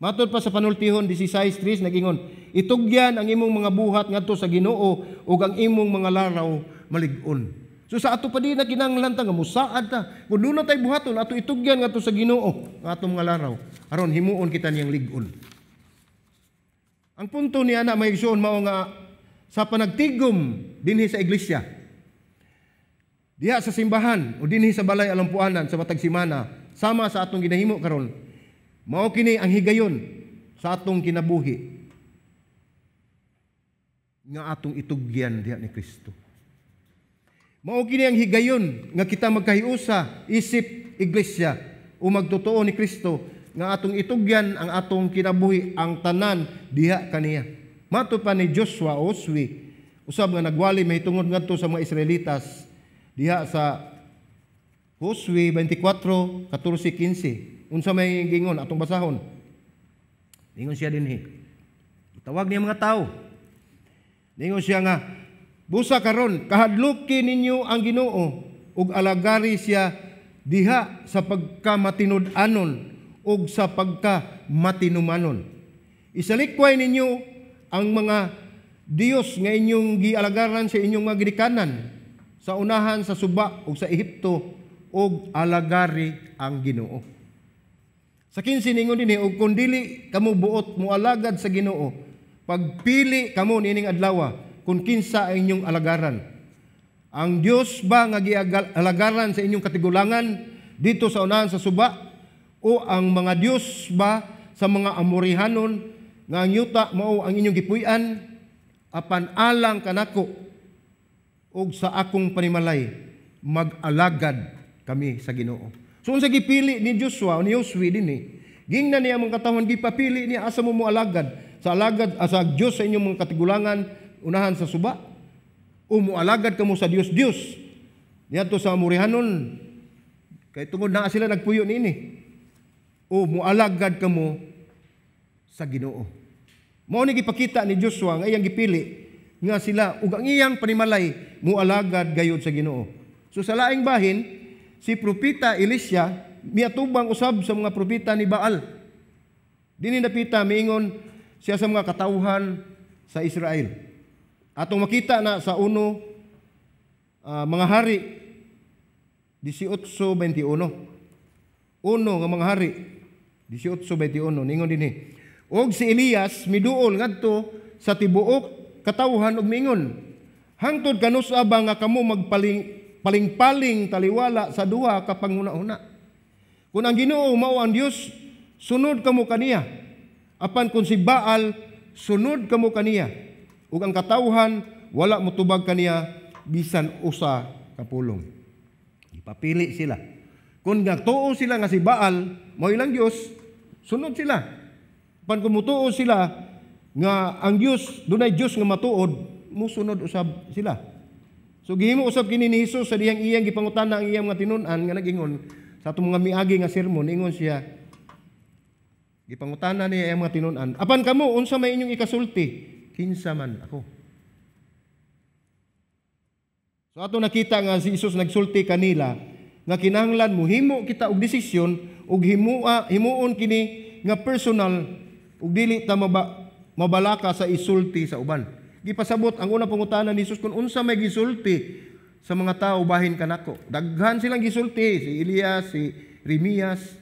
Matod pa sa panultihon 16:3 nagingon, itugyan ang imong mga buhat ngadto sa Ginoo ug ang imong mga laraw malig-on. So sa ato pa di na kinahanglan ta nga musaad ta. Kun dunay tay buhaton ato itugyan ngadto sa Ginoo ang atong mga laraw aron himuon kita niyang lig-on. Ang punto niya na may igsoon mao nga sa panagtigom dinhi sa iglesia. Diha sa simbahan o dinhi sa balay alampuanan sa matag semana sama sa atong ginahimo karon. Mao kini ang higayon sa atong kinabuhi nga atong itugyan diha ni Kristo. Mao kini ang higayon nga kita magkahiusa isip iglesia o magtotoo ni Kristo nga atong itugyan ang atong kinabuhi ang tanan diha kaniya. Mato pa ni Joshua Oswi usab nga nagwali mahitungod ngadto sa mga Israelitas diha sa Oswi 24:14-15. Unsa may gingon atong basahon? Ingon siya dinhi. Tawag niya mga tao. Ingon siya nga, busa karon kahadluki ninyo ang Ginoo ug alagari siya diha sa pagkamatinud-anon ug sa pagkamatinumanon. Isalikway ninyo ang mga Dios nga inyong gialagaran sa inyong mga ginikanan sa unahan sa suba ug sa Ehipto ug alagari ang Ginoo. Sa 15 ningon dinhi ug kun dili kamo buot moalagad sa Ginoo, pagpili kamo nining adlaw kung kinsa ang inyong alagaran. Ang Dios ba nga gialagaran sa inyong katigulangan dito sa unahan sa suba o ang mga Dios ba sa mga Amorihanon nga ang yuta mao ang inyong gipuy-an apan alang kanako ug sa akong panimalay mag-alagad kami sa Ginoo. So unsa gipili ni Joshua ni Josue dinhi? Gingna niya mong katawhan gipapili niya asa mo alagad sa sa Dios sa inyong mga katigulangan unahan sa suba o mualagad kamo sa Dios niadto sa Amorihanon kay tungod na sila nagpuyo niini o mualagad kamo sa Ginoo. Mao ni gipakita ni Joshua nga iyang gipili nga sila ug ang iyang panimalay mualagad gayud sa Ginoo. So sa laing bahin si propeta Elisha miatubang usab sa mga propeta ni Baal. Dinhi napita miingon siya sa mga katawhan sa Israel. Atong makita na sa mga hari 18:21. Uno nga mga hari 18:21 ningon dinhi. Og si Elias miduol ngadto sa tibuok katawhan ug miingon, hangtod kanusa ba nga kamo paling-paling taliwala sa duha ka panguna-una. Kung ang Ginoo mao ang Dios, sunod kamo kaniya. Apan kung si Baal, sunod kamo kaniya. Ug ang katawhan wala motubag kaniya bisan usa ka pulong. Ipapili sila. Kung nagtuo sila nga si Baal mao ilang Dios, sunod sila. Apan kung mutuo sila nga ang Dios, dunay Dios nga matuod, musunod usab sila. So gihimo usab kini ni Hesus sa diyang iyang gipangutana ang iyang mga tinun-an nga nagingon sa atong mga miagi nga sermon, ingon siya gipangutana niya ang mga tinun-an. Apan kamo unsa may inyong ikasulti? Kinsa man ako. So ato nakita nga si Hesus nagsulti kanila nga kinahanglan mohimo kita og desisyon ug himuon kini nga personal ug dili ta mabalaka sa isulti sa uban. Gipasabot ang unang pangutana ni Jesus kung unsa may gisulti sa mga tao bahin kanako. Daghan silang gisulti, si Elias, si Remias.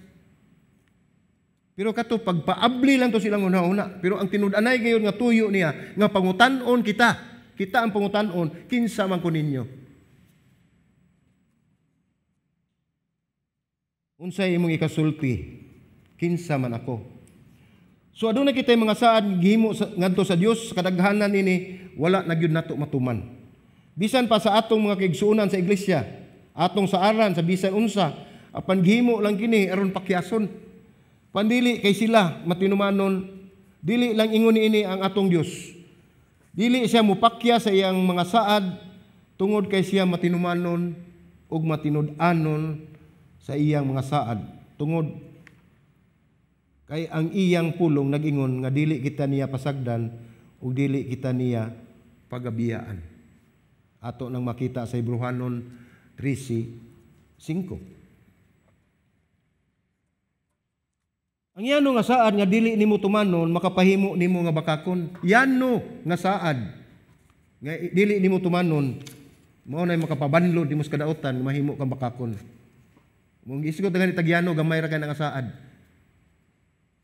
Pero kato pagpaabli lang to silang una-una. Pero ang tinud-anay gayon nga tuyo niya nga pangutan-on kita. Kita ang pangutan-on kinsa man ko ninyo. Unsay imong ikasulti? Kinsa man ako. So aduna kitay mga saad gihimo ngadto sa Dios kadaghanan ini wala na gyud nato matuman. Bisan pa sa atong mga kaigsuonan sa iglesia, atong sa aran sa bisan unsa, apan gihimo lang kini aron pakyason. Pandili kay sila matinumanon, dili lang ingon ini ang atong Dios. Dili siya mupakya sa iyang mga saad tungod kay siya matinumanon ug matinud-anon sa iyang mga saad. Tungod kay ang iyang pulong nag-ingon nga dili kita niya pasagdan ug dili kita niya pagabiyaan. Ato nang makita sa Hebrehanon 13:5. Ang yano nga saad nga dili nimo tumanon makapahimo nimo nga bakakon. Yano nga saad nga dili nimo tumanon mao nay makapabanlod nimo sa kadaotan mahimo kang bakakon. Mong isgot nga ni tagyano gamay ra ka nga saad.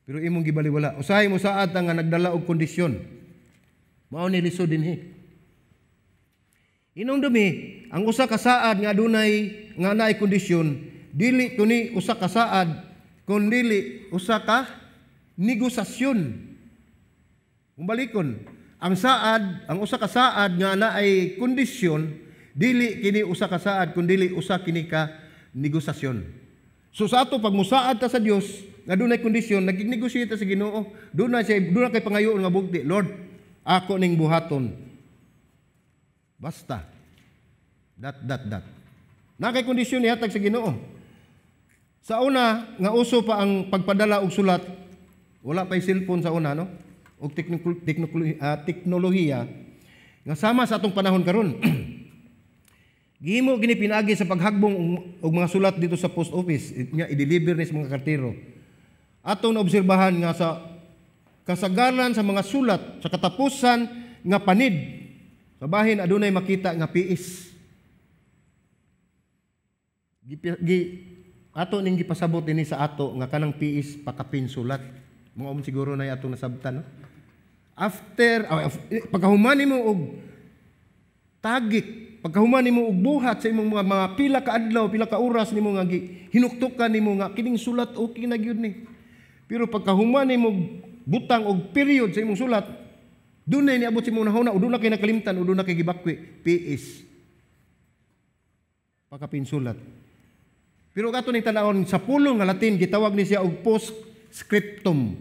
Pero imong gibaliwala. Usahay mo saad nga nagdala og kondisyon. Mao ni lisod dinhi. Inong dumi, ang usa ka saad nga adunay nga naay kondisyon, dili kuni usa ka saad, kundi usa ka negosasyon. Umbalikon, ang usa ka saad nga naay kondisyon, Dili kini usa ka saad kun dili usa kini ka negosasyon. So sa ato pag musaad ta sa Dios nga dunay kondisyon, nagnegosyate ta sa Ginoo. Doon kay pangayoon nga bugti, Lord, ako ning buhaton. Basta. Dat. Na kay kondisyon nihatag sa Ginoo. Sa una nga uso pa ang pagpadala og sulat, wala pa'y cellphone sa una, no? Og teknolohiya nga sama sa atong panahon karon. Gihimo gini pinagi sa paghagbong og mga sulat dito sa post office nya i-deliver ni sa mga kartero. Atong naobserbahan nga sa kasagaran sa mga sulat sa katapusan nga panid sa bahin adunay makita nga piis. Ato ning gipasabot dinhi sa ato nga kanang piis pakapin sulat. Mga siguro na atong nasabtan, no? After pagkahuman nimo og tagik, pagkahuman nimo og buhat sa imong mga pila ka adlaw, pila ka oras nimo nga hinuktokan nimo nga kining sulat okay na gyud ni. Pero pagkahuman nimo butang og period sa imong sulat, dunay niabot sa imong nahuna, o dunay kay nakalimtan, o dunay kay gibakwi, piis. Pakapin sulat. Pero kato ning tanawon sa pulong nga Latin gitawag ni siya og postscriptum.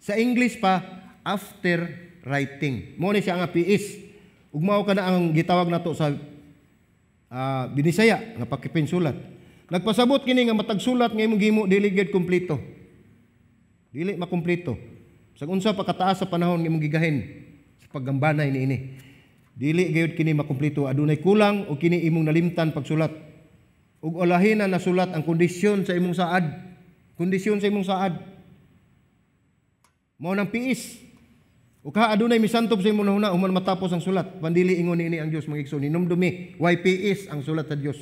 Sa English pa after writing. Mo ni siya nga piis. Ug mao kana ang gitawag nato sa Binisaya nga pakipin sulat. Nagpasabot kini nga matag sulat nga imong gihimo dili gyud kumpleto. Dili makumpleto. Sa unsa pa kataas sa panahon nga imong gigahin sa paggambanay niini. Dili gyud kini makumpleto, adunay kulang o kini imong nalimtan pagsulat. Ug olahin na sulat ang kondisyon sa imong saad. Kondisyon sa imong saad. Mao nang piis. Ug adunay misantop sa imong nahuna human matapos ang sulat. Pandili ingon niini ang Dios mga igsoon. Hinumdumi why piis ang sulat sa Dios.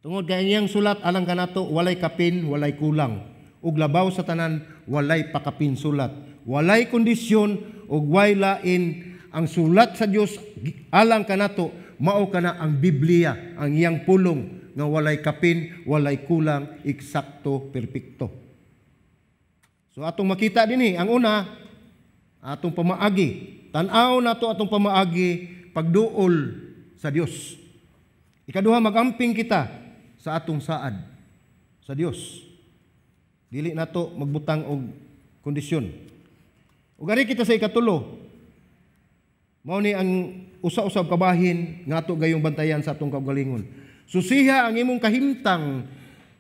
Tungod kay iyang sulat alang kanato walay kapin, walay kulang. Ug labaw sa tanan walay pakapin sulat. Walay kondisyon ug way lain ang sulat sa Dios alang kanato mao kana ang Biblia, ang iyang pulong nga walay kapin, walay kulang, eksakto, perpekto. So atong makita dinhi ang una atong pamaagi. Tan-aw nato atong pamaagi pagduol sa Dios. Ikaduha magamping kita sa atong saad sa Dios. Dili nato magbutang og kondisyon. Ug ari kita sa ikatulo. Mao ni ang usa-usab kabahin nga ato gayong bantayan sa atong kaugalingon. Susiha ang imong kahimtang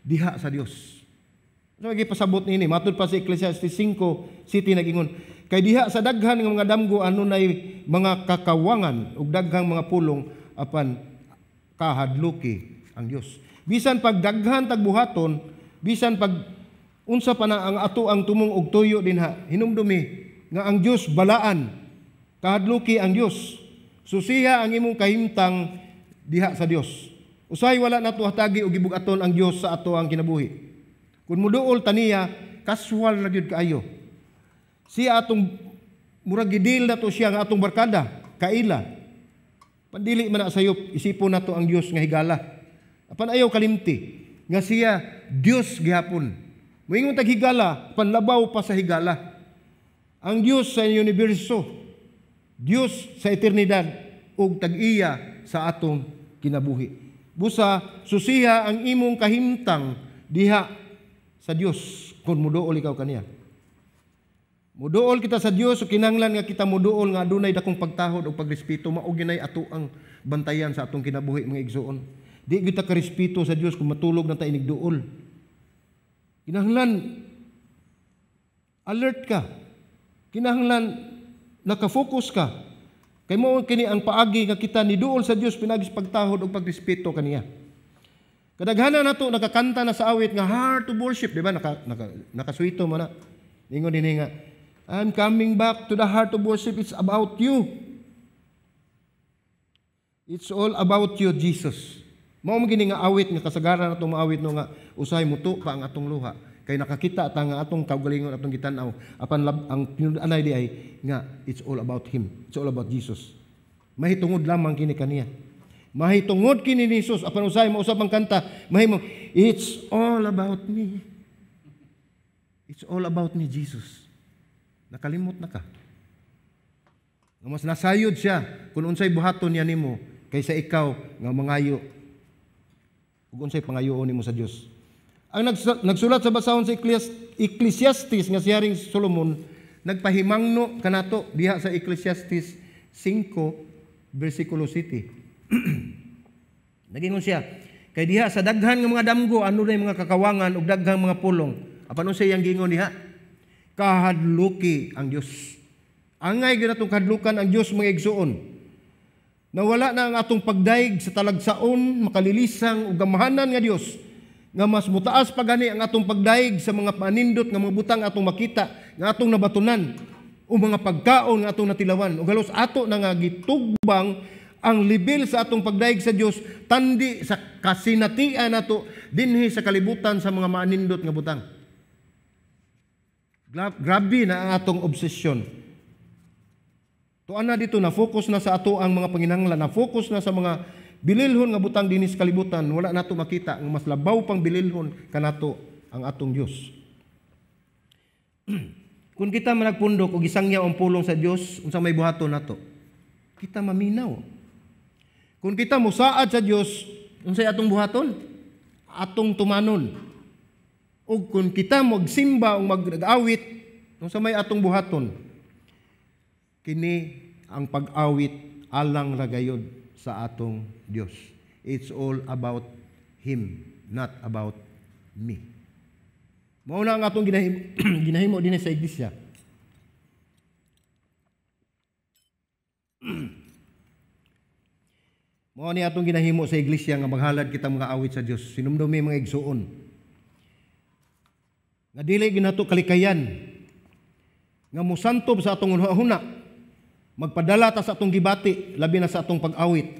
diha sa Dios. Ano gipasabot niini? Matud pa sa Ecclesiastes 5:7 nagingon, kay diha sa daghan nga mga damgo anunay mga kakawangan ug daghang mga pulong apan kahadluki ang Dios. Bisan pag daghan tag buhaton, bisan pag unsa pa na ang ato ang tumong og tuyo dinha, hinumdumi nga ang Dios balaan, kahadluki ang Dios. Susiha ang imong kahimtang diha sa Dios. Usahay wala nato hatagi og gibugaton ang Dios sa ato ang kinabuhi. Kung muduol taniya, casual na gyud kaayo. Siya atong murag gidil nato siya nga atong barkada, kaila. Pandili man na sayop, isipon nato ang Dios nga higala. Apan ayaw kalimti nga siya Dios gihapon. Moingon tag higala, panlabaw pa sa higala. Ang Dios sa universo, Dios sa eternidad ug tag-iya sa atong kinabuhi. Busa susiha ang imong kahimtang diha sa Dios kung muduol ikaw kaniya. Muduol kita sa Dios o kinanglan nga kita muduol nga adunay dakong pagtahod o pagrespeto mao ginay ato ang bantayan sa atong kinabuhi mga igsoon. Di kita ka respeto sa Dios kung matulog na ta inig duol. Kinahanglan alert ka. Kinahanglan naka-focus ka. Kay mao kini ang paagi nga kita ni duol sa Dios pinagis pagtahod o pagrespeto kaniya. Kadaghanan nato nakakanta na sa awit nga heart to worship, di ba? Nakaswito man na. Ningon din nga, I'm coming back to the heart of worship. It's about you. It's all about you, Jesus. Mao gini nga awit nga kasagaran atong maawit no nga usahay muto pa ang atong luha. Kay nakakita ta nga atong kaugalingon atong gitan-aw apan ang pinudanay di ay nga it's all about him. It's all about Jesus. Mahitungod lamang kini kaniya. Mahitungod kini ni Jesus apan usahay mausab ang kanta mahimo it's all about me. It's all about me Jesus. Nakalimot na ka. Mas nasayod siya kung unsay buhaton niya nimo kaysa ikaw nga mangayo ug unsay pangayoon nimo sa Dios. Ang nagsulat sa basahon sa Ecclesiastes nga si Haring Solomon nagpahimangno kanato diha sa Ecclesiastes 5 versikulo 7. Nagingon siya, kay diha sa daghan nga mga damgo ano na mga kakawangan ug daghang mga pulong. Apan unsay yang gingon diha? Kahadluki ang Dios. Angay gyud atong kahadlukan ang Dios mga igsuon. Nawala na ang atong pagdaig sa talagsaon, makalilisang ug gamahanan nga Dios. Nga mas mutaas pa gani ang atong pagdaig sa mga panindot nga mga butang atong makita, nga atong nabatunan o mga pagkaon nga atong natilawan. Ug halos ato na nga gitugbang ang level sa atong pagdaig sa Dios tandi sa kasinatian nato dinhi sa kalibutan sa mga manindot nga butang. Grabe na ang atong obsesyon. Tuan na dito na focus na sa ato ang mga panginahanglan, na focus na sa mga bililhon nga butang dinhi sa kalibutan, wala nato makita ang mas labaw pang bililhon kanato ang atong Dios. Kung kita managpundok og gisangyaw ang pulong sa Dios unsa may buhaton nato, kita maminaw. Kung kita mosaad sa Dios, unsay atong buhaton? Atong tumanon. Ug kung kita magsimba o mag-awit, unsa may atong buhaton? Kini ang pag-awit alang ragayod sa atong Dios. It's all about Him, not about me. Mao na ang atong ginahimo dinhi sa iglesia. Mao ni atong ginahimo sa iglesia nga maghalad kita mga awit sa Dios. Sinumdumi mga igsuon. Nga dili ginato kalikayan nga mosantob sa atong hunahuna. Magpadala ta sa atong gibati labi na sa atong pag-awit.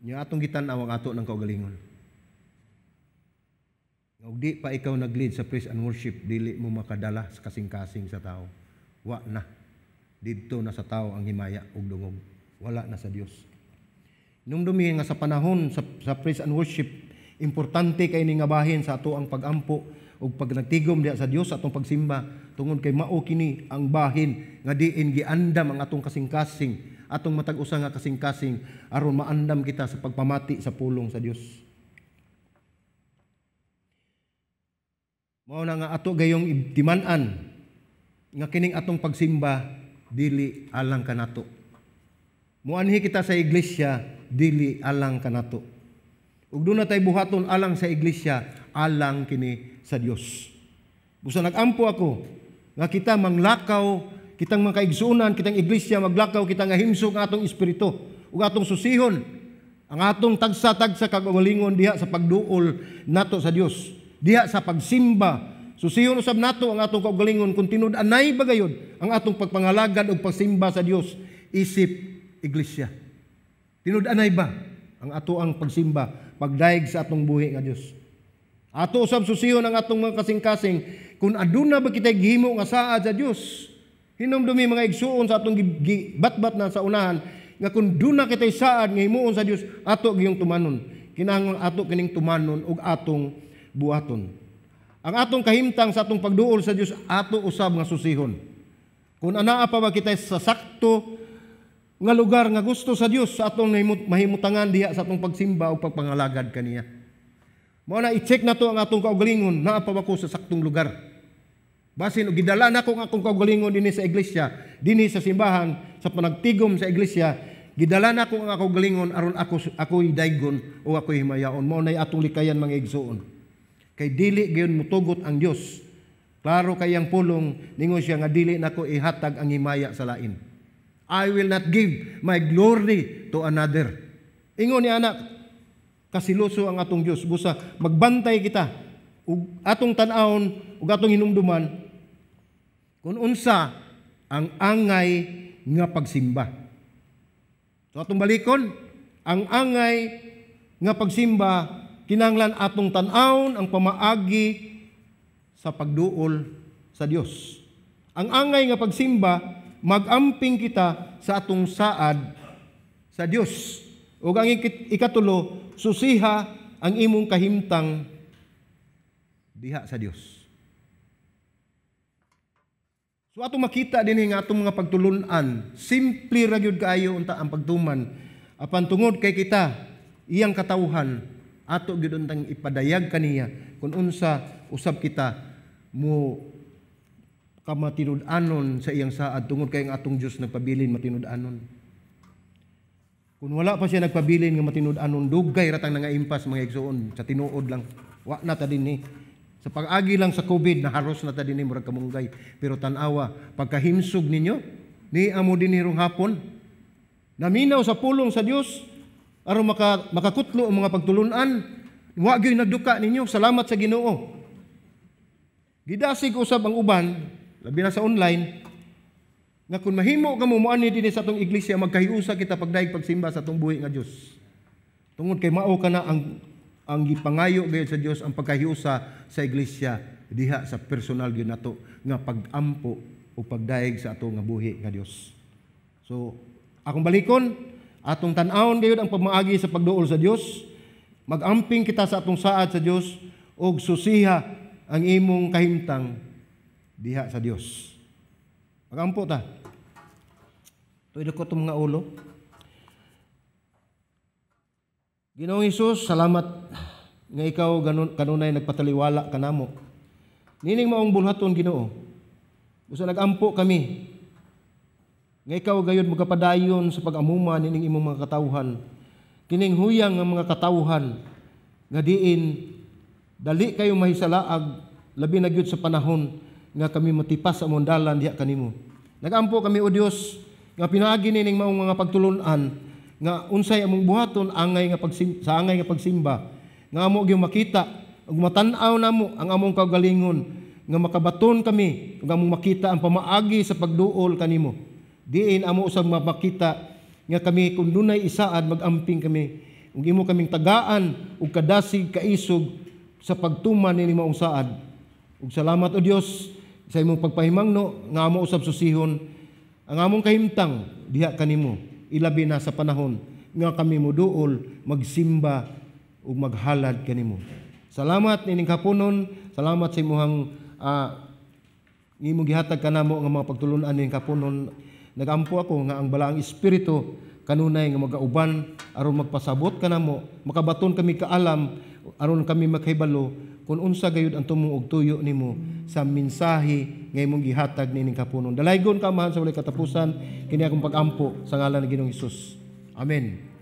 Nya atong gitan-aw ang ato ng kaugalingon. Ug di pa ikaw nag-lead sa praise and worship, dili mo makadala sa kasing-kasing sa tao. Wa na. Didto na sa tao ang himaya ug dungog. Wala na sa Dios. Nung dumi nga sa panahon sa praise and worship, importante kay ni nga bahin sa ato ang pagampo ug pag nagtigom diha sa Dios atong pagsimba tungod kay mao kini ang bahin nga diin giandam ang atong kasing-kasing, atong matag usa nga kasing-kasing aron maandam kita sa pagpamati sa pulong sa Dios. Mao na nga ato gayong timan-an nga kining atong pagsimba dili alang kanato. Muanhi kita sa iglesia dili alang kanato. Ug doon na tayo buhaton alang sa iglesia, alang kini sa Dios. Busa nagampo ako nga kita manglakaw, kitang mga kaigsuunan, kitang iglesia maglakaw, kita nga himsog ang atong espiritu ug atong susihon ang atong tagsa-tagsa kagalingon diha sa pagduol nato sa Dios, diha sa pagsimba. Susihon usab nato ang atong kagalingon kung tinud-anay bagayod ang atong pagpangalagad ug pagsimba sa Dios isip iglesia. Tinud-anay ba ang ato ang pagsimba, pagdaig sa atong buhi nga Dios? Ato usab susihon ang atong mga kasing-kasing kung aduna ba kita gihimo nga saad sa Dios. Hinumdumi mga igsuon sa atong batbat na sa unahan nga kung duna kitay saad nga himuon sa Dios, ato giyong tumanon. Kinahanglan ato kining tumanon ug atong buhaton. Ang atong kahimtang sa atong pagduol sa Dios, ato usab nga susihon. Kung anaa pa ba kita sa sakto nga lugar nga gusto sa Dios sa atong mahimutangan diha sa atong pagsimba o pagpangalagad kaniya. Mao na i-check nato ang atong kaugalingon, naa pa ba ko sa saktong lugar. Basin og gidala nako ang akong kaugalingon dinhi sa iglesia, dinhi sa simbahan, sa panagtigom sa iglesia, gidala nako ang akong kaugalingon aron ako'y daygon o ako'y himayaon. Mao na atong likayan mga igsuon. Kay dili gayon mutugot ang Dios. Klaro kay ang pulong ningon siya nga dili nako ihatag ang himaya sa lain. I will not give my glory to another. Ingon ni anak, kasiloso ang atong Dios. Busa magbantay kita ug atong tan-awon ug atong hinumduman kung unsa ang angay nga pagsimba. So atong balikon, ang angay nga pagsimba kinahanglan atong tan-awon ang pamaagi sa pagduol sa Dios. Ang angay nga pagsimba magamping kita sa atong saad sa Dios. Ug ang ikatulo, susiha ang imong kahimtang diha sa Dios. So atong makita din nga atong mga pagtulunan, simple ra gyud kaayo unta ang pagtuman. Apan tungod kay kita, iyang katawhan, ato gyud untang ipadayag kaniya kung unsa usab kita mo kamatinud-anon sa iyang saad tungod kay ang atong Dios nagpabilin matinud-anon. Kung wala pa siya nagpabilin nga matinud-anon, dugay ratang nangaimpas mga igsoon sa tinuod lang. Wa na ta dinhi. Sa pag-agi lang sa COVID, naharos na ta dinhi murag kamunggay. Pero tanawa, pagkahimsog ninyo, ni amo dinhi rong hapon, naminaw sa pulong sa Dios aron makakutlo ang mga pagtulunan. Wa gyud nagduka ninyo. Salamat sa Ginoo. Gidasig usab ang uban, labi na sa online, nga kung mahimo ka mo muani dinhi sa atong iglesia, magkahiusa kita pagdaig pagsimba sa atong buhi nga Dios. Tungod kay mao kana ang gipangayo gayud sa Dios ang pagkahiusa sa iglesia diha sa personal gyud nato nga pagampo o pagdaig sa ato nga buhi nga Dios. So, akong balikon, atong tan-awon gayud ang pamaagi sa pagduol sa Dios. Magamping kita sa atong saad sa Dios og susiha ang imong kahimtang diha sa Dios. Magampo ta. Tuwid ko itong mga ulo. Ginoong Hesus, salamat nga ikaw kanunay nagpataliwala ka namo. Nining maong bulhaton Ginoo. Gusto nagampo kami. Nga ikaw gayud magapadayon sa pag-amuma nining imong mga katawhan. Kining huyang nga mga katawhan nga diin dali kayo mahisalaag labi na gyud sa panahon nga kami matipas sa among dalan diha kanimo. Nagampo kami o Dios nga pinaagi nining maong mga pagtulunan nga unsay among buhaton angay nga sa angay nga pagsimba nga amo gyud makita ug matan-aw namo ang among kaugalingon nga makabaton kami ug among makita ang pamaagi sa pagduol kanimo. Diin amo usab makita nga kami kun dunay isaad magamping kami ug imo kaming tagaan ug kadasig kaisog sa pagtuman ni maong saad. Ug salamat o Dios sa imong pagpahimangno nga amo usab susihon ang among kahimtang diha kanimo ilabi na sa panahon nga kami moduol magsimba ug maghalad kanimo. Salamat nining kapunon, salamat sa imong imong gihatag kanamo nga mga pagtulunan nining kapunon. Nagampo ako nga ang balaang espiritu kanunay nga magauban aron magpasabot kanamo, makabaton kami kaalam aron kami makahibalo kung unsa gayud ang tumong og tuyo nimo sa mensahe nga imong gihatag nining kapunon. Dalaygon ka mahan sa walay katapusan kini akong pag-ampo sa ngalan ni Ginoong Hesus. Amen.